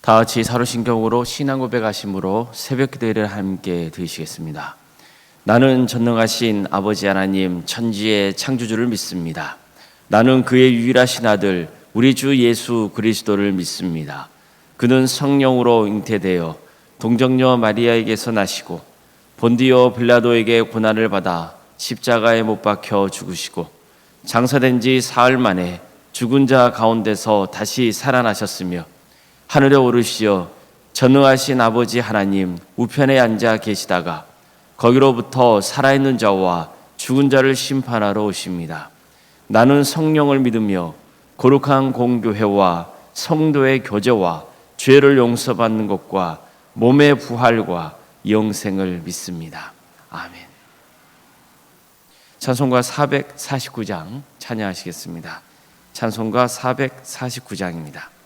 다 같이 사로신경으로 신앙 고백하심으로 새벽 기도를 함께 드리시겠습니다. 나는 전능하신 아버지 하나님 천지의 창조주를 믿습니다. 나는 그의 유일하신 아들 우리 주 예수 그리스도를 믿습니다. 그는 성령으로 잉태되어 동정녀 마리아에게서 나시고 본디오 빌라도에게 고난을 받아 십자가에 못 박혀 죽으시고 장사된 지 사흘 만에 죽은 자 가운데서 다시 살아나셨으며 하늘에 오르시어 전능하신 아버지 하나님 우편에 앉아 계시다가 거기로부터 살아있는 자와 죽은 자를 심판하러 오십니다. 나는 성령을 믿으며 거룩한 공교회와 성도의 교제와 죄를 용서받는 것과 몸의 부활과 영생을 믿습니다. 아멘. 찬송가 449장 찬양하시겠습니다. 찬송가 449장입니다.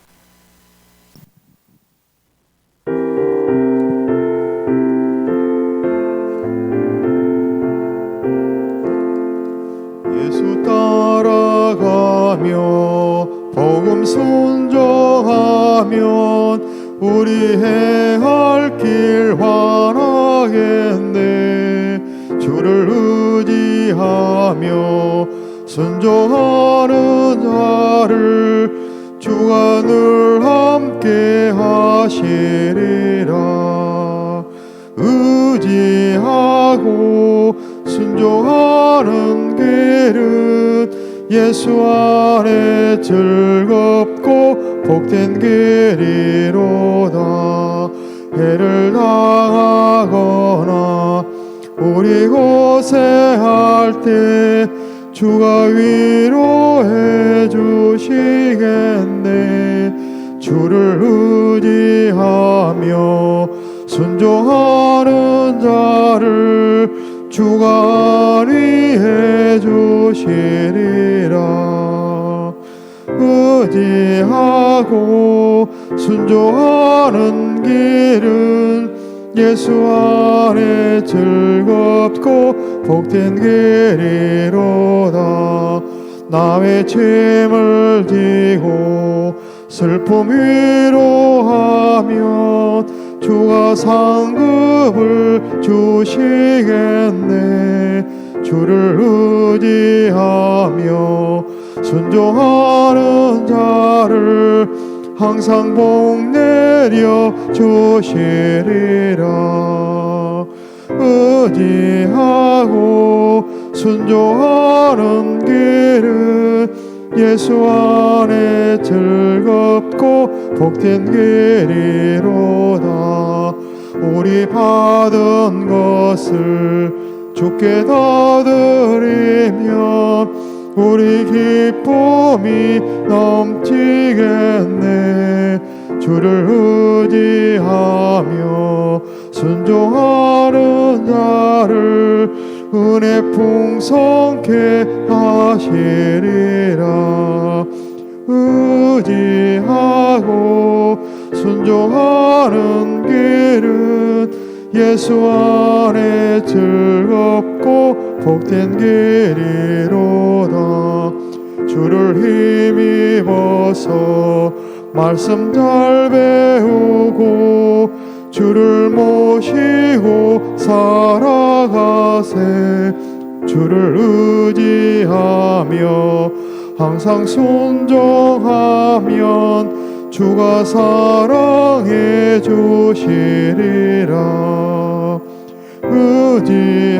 예수 따라가며 복음 순종하면 우리 행할 길 환하겠네. 주를 의지하며 순종하는 자를 주가 늘 함께 하시리라. 의지하고 순종하는 길은 예수 안에 즐겁고 복된 길이로다. 해를 당하거나 우리 고생할 때 주가 위로해 주시겠네. 주를 의지하며 순종하는 자를 주가 안위해 주시리라. 의지하고 순종하는 길은 예수 안에 즐겁고 복된 길이로다. 남의 짐을 지고 슬픔 위로하면 주가 상급을 주시겠네. 주를 의지하며 순종하는 자를 항상 복 내려 주시리라. 의지하고 순종하는 길은 예수 안에 즐겁고 복된 길이로다. 우리 받은 것을 주께 다 드리면 우리 기쁨이 넘치겠네. 주를 의지하며 순종하는 자를 은혜 풍성케 하시리라. 의지하고 순종하는 길은 예수 안에 즐겁고 복된 길이로다. 주를 힘입어서 말씀 잘 배우고 주를 모시고 살아가세. 주를 의지하며 항상 순종하면 주가 사랑해 주시리라.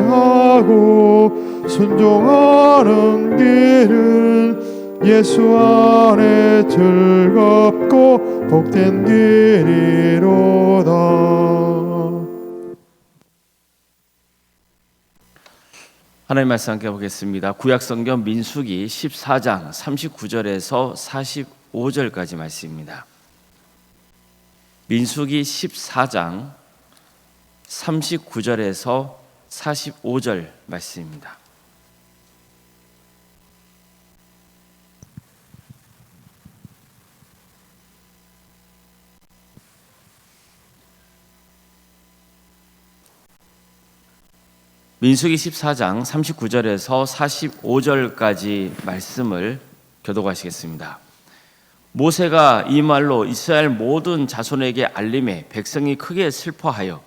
의지하고 순종하는 길은 예수 안에 즐겁고 복된 길이로다. 하나님 말씀 함께 보겠습니다. 구약성경 민수기 14장 39절에서 45절까지 말씀입니다. 민수기 14장 39절에서 45절 말씀입니다. 민수기 14장 39절에서 45절까지 말씀을 교독하시겠습니다. 모세가 이 말로 이스라엘 모든 자손에게 알림해 백성이 크게 슬퍼하여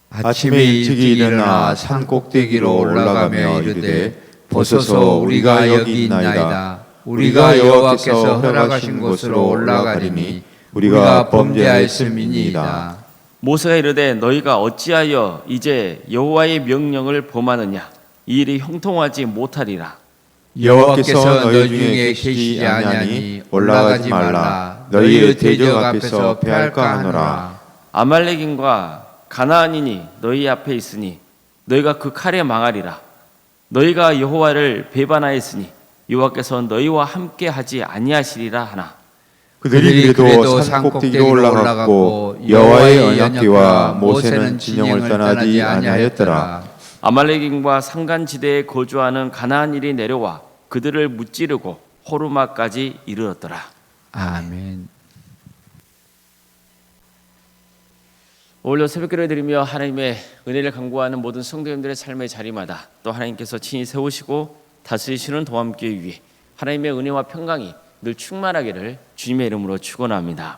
아침에 일찍이 일어나 산 꼭대기로 올라가며 이르되 보소서 우리가 여기 있나이다. 우리가 여호와께서 허락하신 곳으로 올라가리니 우리가 범죄하였음이니이다. 모세가 이르되 너희가 어찌하여 이제 여호와의 명령을 범하느냐 이 일이 형통하지 못하리라. 여호와께서 너희 중에 계시지 아니하니 올라가지 말라. 너희의 대적 앞에서 패할까 하노라. 아말렉인과 가나안인이 너희 앞에 있으니 너희가 그 칼에 망하리라. 너희가 여호와를 배반하였으니 여호와께서 너희와 함께 하지 아니하시리라 하나. 그들이 그래도 산 꼭대기로 올라갔고 여호와의 언약궤와 모세는 진영을 떠나지 아니하였더라. 아말렉인과 산간지대에 거주하는 가나안인이 내려와 그들을 무찌르고 호르마까지 이르렀더라. 아멘. 오늘도 새벽기도를 드리며 하나님의 은혜를 간구하는 모든 성도님들의 삶의 자리마다 또 하나님께서 친히 세우시고 다스리시는 도함교회 위에 하나님의 은혜와 평강이 늘 충만하기를 주님의 이름으로 축원합니다.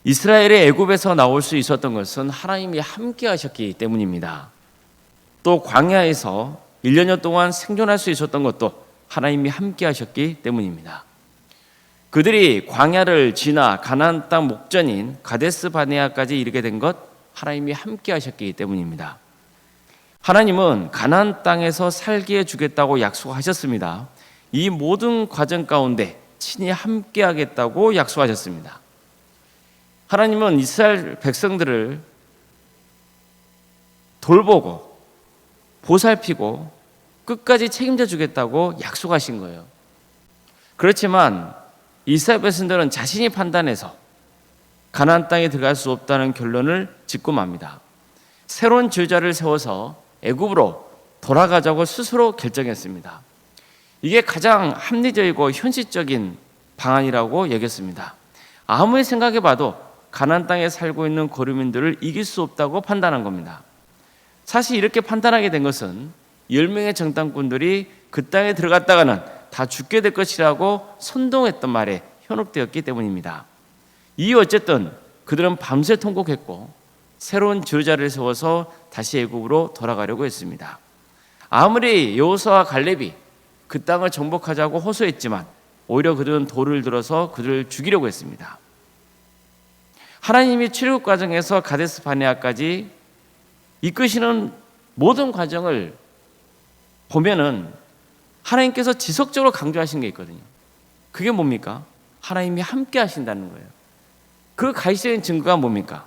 이스라엘의 애굽에서 나올 수 있었던 것은 하나님이 함께 하셨기 때문입니다. 또 광야에서 1년여 동안 생존할 수 있었던 것도 하나님이 함께 하셨기 때문입니다. 그들이 광야를 지나 가나안 땅 목전인 가데스 바네아까지 이르게 된 것 하나님이 함께 하셨기 때문입니다. 하나님은 가나안 땅에서 살게 해주겠다고 약속하셨습니다. 이 모든 과정 가운데 친히 함께 하겠다고 약속하셨습니다. 하나님은 이스라엘 백성들을 돌보고 보살피고 끝까지 책임져 주겠다고 약속하신 거예요. 그렇지만 이스라엘 백성들은 자신이 판단해서 가나안 땅에 들어갈 수 없다는 결론을 짓고 맙니다. 새로운 지도자를 세워서 애굽으로 돌아가자고 스스로 결정했습니다. 이게 가장 합리적이고 현실적인 방안이라고 여겼습니다. 아무리 생각해봐도 가나안 땅에 살고 있는 거류민들을 이길 수 없다고 판단한 겁니다. 사실 이렇게 판단하게 된 것은 10명의 정탐꾼들이 그 땅에 들어갔다가는 다 죽게 될 것이라고 선동했던 말에 현혹되었기 때문입니다. 이후 어쨌든 그들은 밤새 통곡했고 새로운 지도자를 세워서 다시 애굽으로 돌아가려고 했습니다. 아무리 여호수아와 갈렙이 그 땅을 정복하자고 호소했지만 오히려 그들은 돌을 들어서 그들을 죽이려고 했습니다. 하나님이 출애굽 과정에서 가데스 바네아까지 이끄시는 모든 과정을 보면은 하나님께서 지속적으로 강조하신 게 있거든요. 그게 뭡니까? 하나님이 함께 하신다는 거예요. 그 가시적인 증거가 뭡니까?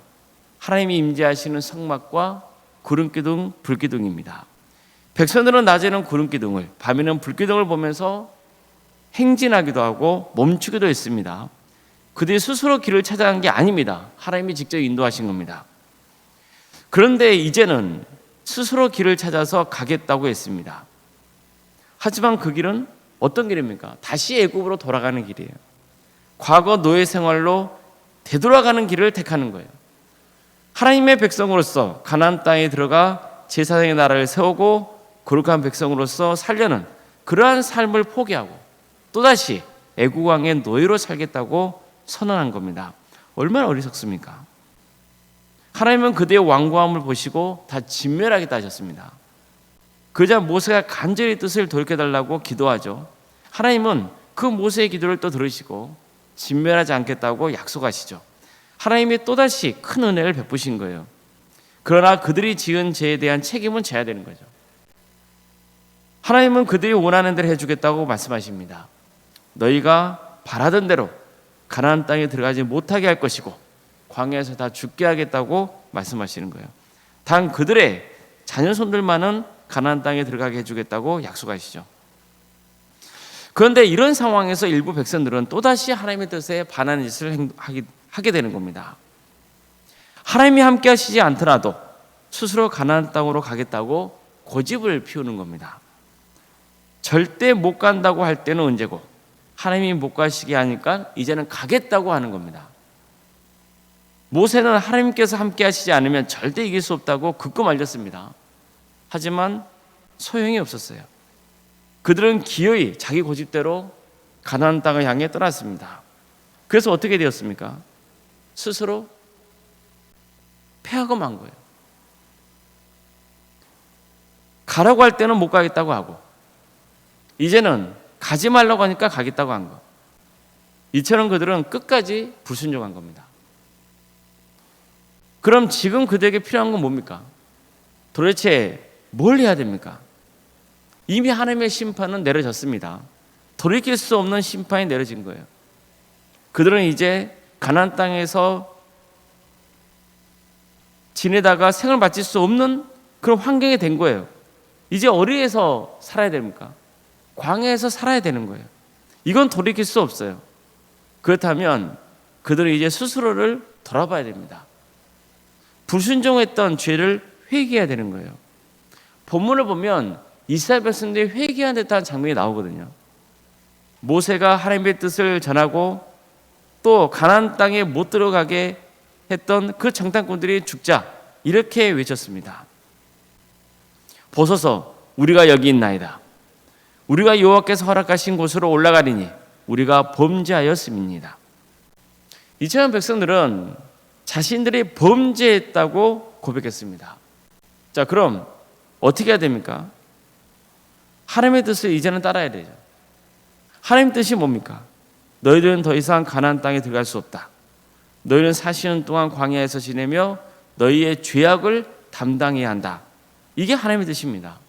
하나님이 임재하시는 성막과 구름기둥, 불기둥입니다. 백성들은 낮에는 구름기둥을, 밤에는 불기둥을 보면서 행진하기도 하고 멈추기도 했습니다. 그들이 스스로 길을 찾아간 게 아닙니다. 하나님이 직접 인도하신 겁니다. 그런데 이제는 스스로 길을 찾아서 가겠다고 했습니다. 하지만 그 길은 어떤 길입니까? 다시 애굽으로 돌아가는 길이에요. 과거 노예 생활로 되돌아가는 길을 택하는 거예요. 하나님의 백성으로서 가나안 땅에 들어가 제사장의 나라를 세우고 거룩한 백성으로서 살려는 그러한 삶을 포기하고 또다시 애굽 왕의 노예로 살겠다고 선언한 겁니다. 얼마나 어리석습니까? 하나님은 그들의 완고함을 보시고 다 진멸하겠다 하셨습니다. 그러자 모세가 간절히 뜻을 돌이켜달라고 기도하죠. 하나님은 그 모세의 기도를 또 들으시고 진멸하지 않겠다고 약속하시죠. 하나님이 또다시 큰 은혜를 베푸신 거예요. 그러나 그들이 지은 죄에 대한 책임은 져야 되는 거죠. 하나님은 그들이 원하는 대로 해주겠다고 말씀하십니다. 너희가 바라던 대로 가나안 땅에 들어가지 못하게 할 것이고 광야에서 다 죽게 하겠다고 말씀하시는 거예요. 단 그들의 자녀손들만은 가나안 땅에 들어가게 해주겠다고 약속하시죠. 그런데 이런 상황에서 일부 백성들은 또다시 하나님의 뜻에 반하는 짓을 하게 되는 겁니다. 하나님이 함께 하시지 않더라도 스스로 가나안 땅으로 가겠다고 고집을 피우는 겁니다. 절대 못 간다고 할 때는 언제고 하나님이 못 가시게 하니까 이제는 가겠다고 하는 겁니다. 모세는 하나님께서 함께 하시지 않으면 절대 이길 수 없다고 굳고 말렸습니다. 하지만 소용이 없었어요. 그들은 기어이 자기 고집대로 가나안 땅을 향해 떠났습니다. 그래서 어떻게 되었습니까? 스스로 패하고 만 거예요. 가라고 할 때는 못 가겠다고 하고, 이제는 가지 말라고 하니까 가겠다고 한 거. 이처럼 그들은 끝까지 불순종한 겁니다. 그럼 지금 그들에게 필요한 건 뭡니까? 도대체 뭘 해야 됩니까? 이미 하나님의 심판은 내려졌습니다. 돌이킬 수 없는 심판이 내려진 거예요. 그들은 이제 가나안 땅에서 지내다가 생을 바칠 수 없는 그런 환경이 된 거예요. 이제 어디에서 살아야 됩니까? 광야에서 살아야 되는 거예요. 이건 돌이킬 수 없어요. 그렇다면 그들은 이제 스스로를 돌아봐야 됩니다. 불순종했던 죄를 회개해야 되는 거예요. 본문을 보면 이스라엘 백성들이 회개한 듯한 장면이 나오거든요. 모세가 하나님의 뜻을 전하고 또 가나안 땅에 못 들어가게 했던 그 정탐꾼들이 죽자 이렇게 외쳤습니다. 보소서, 우리가 여기 있나이다. 우리가 여호와께서 허락하신 곳으로 올라가리니 우리가 범죄하였음이니이다. 이스라엘 백성들은 자신들이 범죄했다고 고백했습니다. 자, 그럼 어떻게 해야 됩니까? 하나님의 뜻을 이제는 따라야 되죠. 하나님의 뜻이 뭡니까? 너희들은 더 이상 가나안 땅에 들어갈 수 없다. 너희는 40년 동안 광야에서 지내며 너희의 죄악을 담당해야 한다. 이게 하나님의 뜻입니다.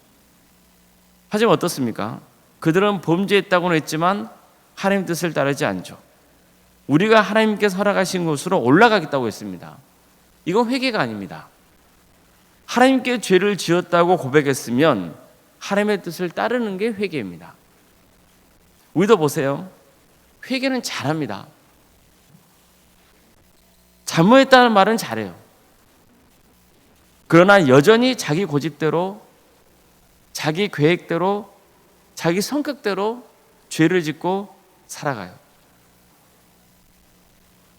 하지만 어떻습니까? 그들은 범죄했다고는 했지만 하나님의 뜻을 따르지 않죠. 우리가 하나님께서 허락하신 곳으로 올라가겠다고 했습니다. 이건 회개가 아닙니다. 하나님께 죄를 지었다고 고백했으면 하나님의 뜻을 따르는 게 회개입니다. 우리도 보세요. 회개는 잘합니다. 잘못했다는 말은 잘해요. 그러나 여전히 자기 고집대로, 자기 계획대로, 자기 성격대로 죄를 짓고 살아가요.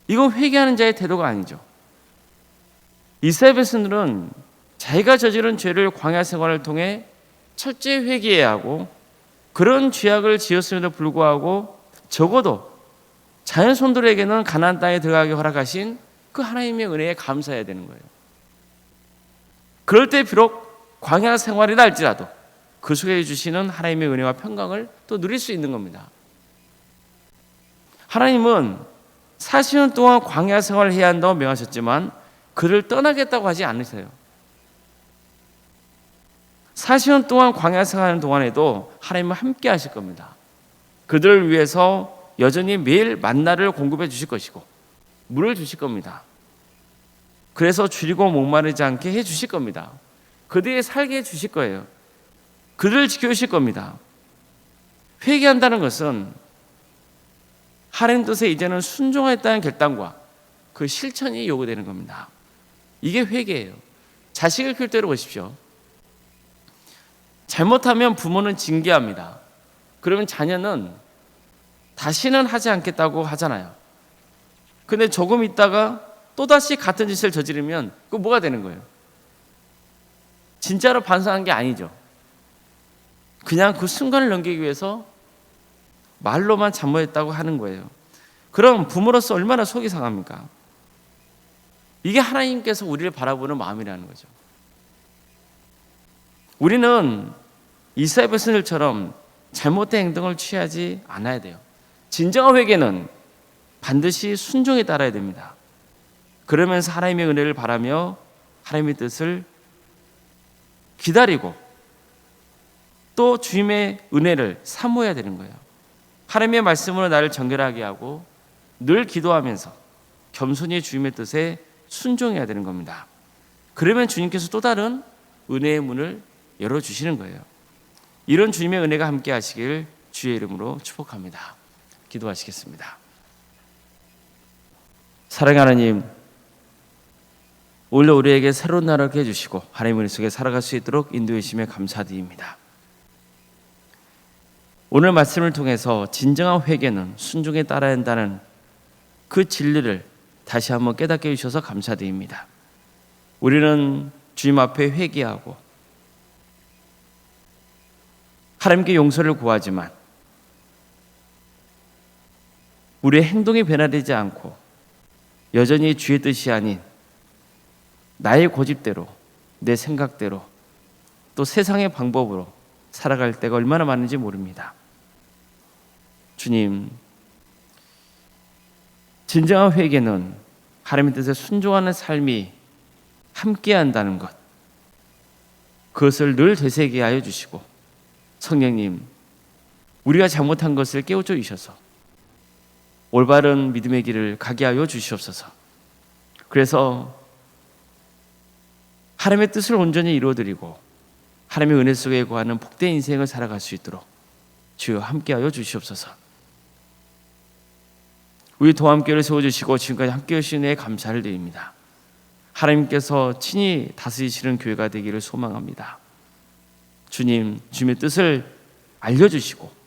이건 회개하는 자의 태도가 아니죠. 이스라엘 백성들은 자기가 저지른 죄를 광야 생활을 통해 철저히 회개해야 하고, 그런 죄악을 지었음에도 불구하고 적어도 자연 손들에게는 가나안 땅에 들어가게 허락하신 그 하나님의 은혜에 감사해야 되는 거예요. 그럴 때 비록 광야 생활이라 할지라도 그 속에 주시는 하나님의 은혜와 평강을 또 누릴 수 있는 겁니다. 하나님은 40년 동안 광야 생활을 해야 한다고 명하셨지만 그를 떠나겠다고 하지 않으세요. 40년 동안 광야 생활하는 동안에도 하나님은 함께 하실 겁니다. 그들을 위해서 여전히 매일 만나를 공급해 주실 것이고 물을 주실 겁니다. 그래서 줄이고 목마르지 않게 해 주실 겁니다. 그들이 살게 해 주실 거예요. 그들을 지켜주실 겁니다. 회개한다는 것은 하나님 뜻에 이제는 순종하겠다는 결단과 그 실천이 요구되는 겁니다. 이게 회개예요. 자식을 키울 때로 보십시오. 잘못하면 부모는 징계합니다. 그러면 자녀는 다시는 하지 않겠다고 하잖아요. 근데 조금 있다가 또다시 같은 짓을 저지르면 그거 뭐가 되는 거예요? 진짜로 반성한 게 아니죠. 그냥 그 순간을 넘기기 위해서 말로만 잘못했다고 하는 거예요. 그럼 부모로서 얼마나 속이 상합니까? 이게 하나님께서 우리를 바라보는 마음이라는 거죠. 우리는 이스라엘 백성들처럼 잘못된 행동을 취하지 않아야 돼요. 진정한 회개는 반드시 순종에 따라야 됩니다. 그러면서 하나님의 은혜를 바라며 하나님의 뜻을 기다리고 또 주님의 은혜를 사모해야 되는 거예요. 하나님의 말씀으로 나를 정결하게 하고 늘 기도하면서 겸손히 주님의 뜻에 순종해야 되는 겁니다. 그러면 주님께서 또 다른 은혜의 문을 열어주시는 거예요. 이런 주님의 은혜가 함께 하시길 주의 이름으로 축복합니다. 기도하시겠습니다. 사랑하는 하나님, 오늘 우리에게 새로운 날을 해주시고 하나님의 은혜 속에 살아갈 수 있도록 인도해 주심에 감사드립니다. 오늘 말씀을 통해서 진정한 회개는 순종에 따라야 한다는 그 진리를 다시 한번 깨닫게 해주셔서 감사드립니다. 우리는 주님 앞에 회개하고 하나님께 용서를 구하지만 우리의 행동이 변화되지 않고 여전히 주의 뜻이 아닌 나의 고집대로, 내 생각대로, 또 세상의 방법으로 살아갈 때가 얼마나 많은지 모릅니다. 주님, 진정한 회개는 하나님의 뜻에 순종하는 삶이 함께 한다는 것, 그것을 늘 되새기게 하여 주시고, 성령님, 우리가 잘못한 것을 깨우쳐 주셔서 올바른 믿음의 길을 가게 하여 주시옵소서. 그래서 하나님의 뜻을 온전히 이루어드리고 하나님의 은혜 속에 거하는 복된 인생을 살아갈 수 있도록 주여 함께하여 주시옵소서. 우리 도함교회를 세워주시고 지금까지 함께해 주신 은혜에 감사를 드립니다. 하나님께서 친히 다스리시는 교회가 되기를 소망합니다. 주님, 주님의 뜻을 알려주시고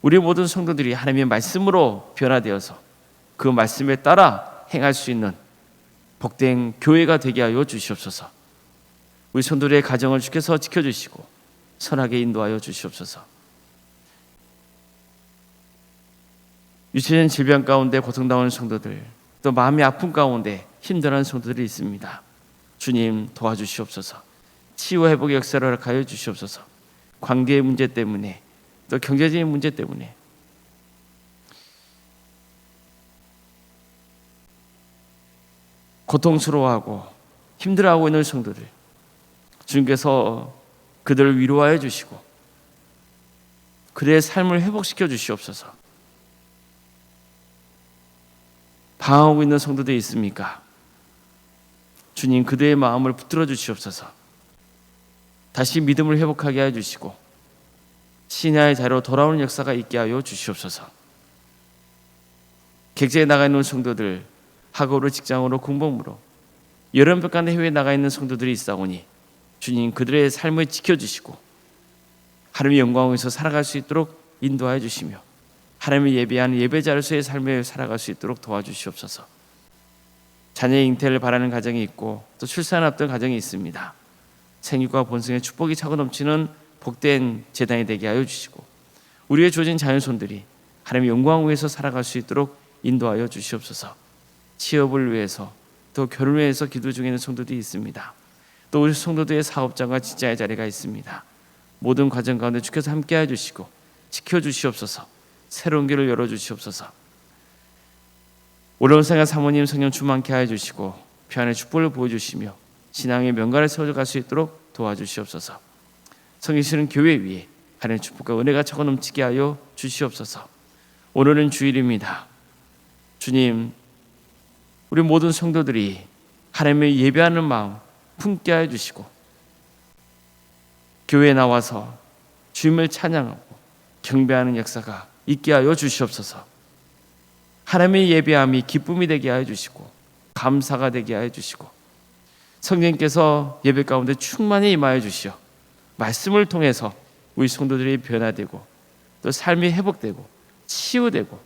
우리 모든 성도들이 하나님의 말씀으로 변화되어서 그 말씀에 따라 행할 수 있는 복된 교회가 되게 하여 주시옵소서. 우리 성도들의 가정을 주께서 지켜주시고 선하게 인도하여 주시옵소서. 유치원 질병 가운데 고통당하는 성도들, 또 마음의 아픔 가운데 힘들어하는 성도들이 있습니다. 주님, 도와주시옵소서. 치유 회복의 역사를 허락하여 주시옵소서. 관계의 문제 때문에, 또 경제적인 문제 때문에 고통스러워하고 힘들어하고 있는 성도들, 주님께서 그들을 위로하여 주시고 그들의 삶을 회복시켜 주시옵소서. 방황하고 있는 성도들이 있습니까? 주님, 그들의 마음을 붙들어 주시옵소서. 다시 믿음을 회복하게 하여 주시고 신야의 자리로 돌아오는 역사가 있게 하여 주시옵소서. 객지에 나가 있는 성도들, 학업으로, 직장으로, 공범으로 여름백간의 해외에 나가 있는 성도들이 있사오니 주님, 그들의 삶을 지켜주시고 하나님의 영광에서 살아갈 수 있도록 인도하여 주시며 하나님을 예배하는 예배자로서의 삶을 살아갈 수 있도록 도와주시옵소서. 자녀의 잉태를 바라는 가정이 있고 또 출산 앞둔 가정이 있습니다. 생육과 번성의 축복이 차고 넘치는 복된 재단이 되게 하여 주시고 우리의 주어진 자녀손들이 하나님의 영광 위에서 살아갈 수 있도록 인도하여 주시옵소서. 취업을 위해서 또 결혼을 위해서 기도 중에 있는 성도들이 있습니다. 또 우리 성도들의 사업장과 직장의 자리가 있습니다. 모든 과정 가운데 주께서 함께해 주시고 지켜주시옵소서. 새로운 길을 열어주시옵소서. 어려운 생활 사모님 성령 충만케 하여 주시고 평안의 축복을 보여주시며 신앙의 명가를 세워갈 수 있도록 도와주시옵소서. 성기시는 교회 위에 하나님의 축복과 은혜가 차고 넘치게 하여 주시옵소서. 오늘은 주일입니다. 주님, 우리 모든 성도들이 하나님의 예배하는 마음 품게 하여 주시고 교회에 나와서 주님을 찬양하고 경배하는 역사가 있게 하여 주시옵소서. 하나님의 예배함이 기쁨이 되게 하여 주시고 감사가 되게 하여 주시고 성령께서 예배 가운데 충만히 임하여 주시어 말씀을 통해서 우리 성도들이 변화되고 또 삶이 회복되고 치유되고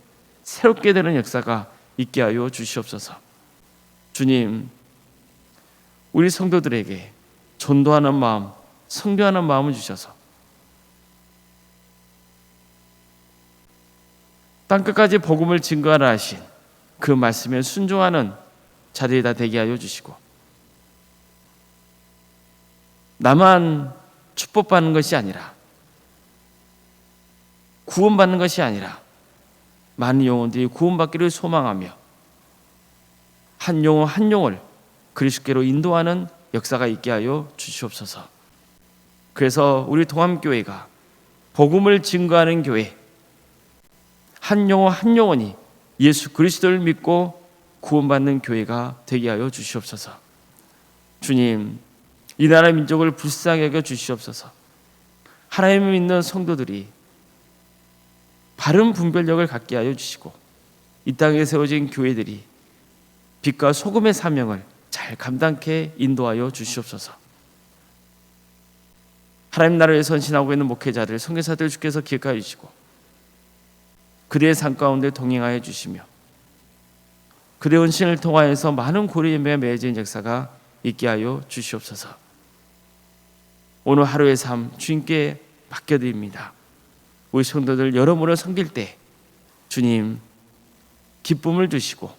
새롭게 되는 역사가 있게 하여 주시옵소서. 주님, 우리 성도들에게 전도하는 마음, 성교하는 마음을 주셔서 땅끝까지 복음을 증거하라 하신 그 말씀에 순종하는 자리에다 되게 하여 주시고 나만 축복받는 것이 아니라 구원받는 것이 아니라 많은 영혼들이 구원받기를 소망하며 한 영혼 한 영혼을 그리스도께로 인도하는 역사가 있게 하여 주시옵소서. 그래서 우리 동암교회가 복음을 증거하는 교회, 한 영혼 한 영혼이 예수 그리스도를 믿고 구원받는 교회가 되게 하여 주시옵소서. 주님, 이 나라 민족을 불쌍히 여겨 주시옵소서. 하나님을 믿는 성도들이 바른 분별력을 갖게 하여 주시고 이 땅에 세워진 교회들이 빛과 소금의 사명을 잘 감당케 인도하여 주시옵소서. 하나님 나라에 선신하고 있는 목회자들, 선교사들 주께서 기억하여 주시고 그들의 삶 가운데 동행하여 주시며 그들의 헌신을 통하여서 많은 고리에 맺어진 역사가 있게 하여 주시옵소서. 오늘 하루의 삶 주님께 맡겨드립니다. 우리 성도들 여러모로 섬길 때 주님 기쁨을 주시고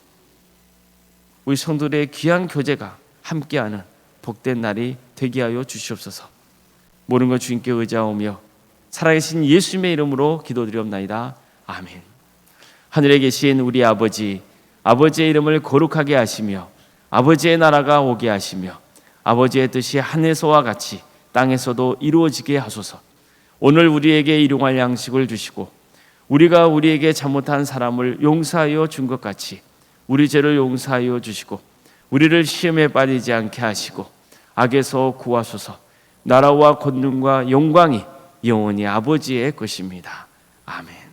우리 성도들의 귀한 교제가 함께하는 복된 날이 되게 하여 주시옵소서. 모든 것 주님께 의지하오며 살아계신 예수님의 이름으로 기도드리옵나이다. 아멘. 하늘에 계신 우리 아버지, 아버지의 이름을 거룩하게 하시며 아버지의 나라가 오게 하시며 아버지의 뜻이 하늘에서와 같이 땅에서도 이루어지게 하소서. 오늘 우리에게 일용할 양식을 주시고 우리가 우리에게 잘못한 사람을 용서하여 준 것 같이 우리 죄를 용서하여 주시고 우리를 시험에 빠지지 않게 하시고 악에서 구하소서. 나라와 권능과 영광이 영원히 아버지의 것입니다. 아멘.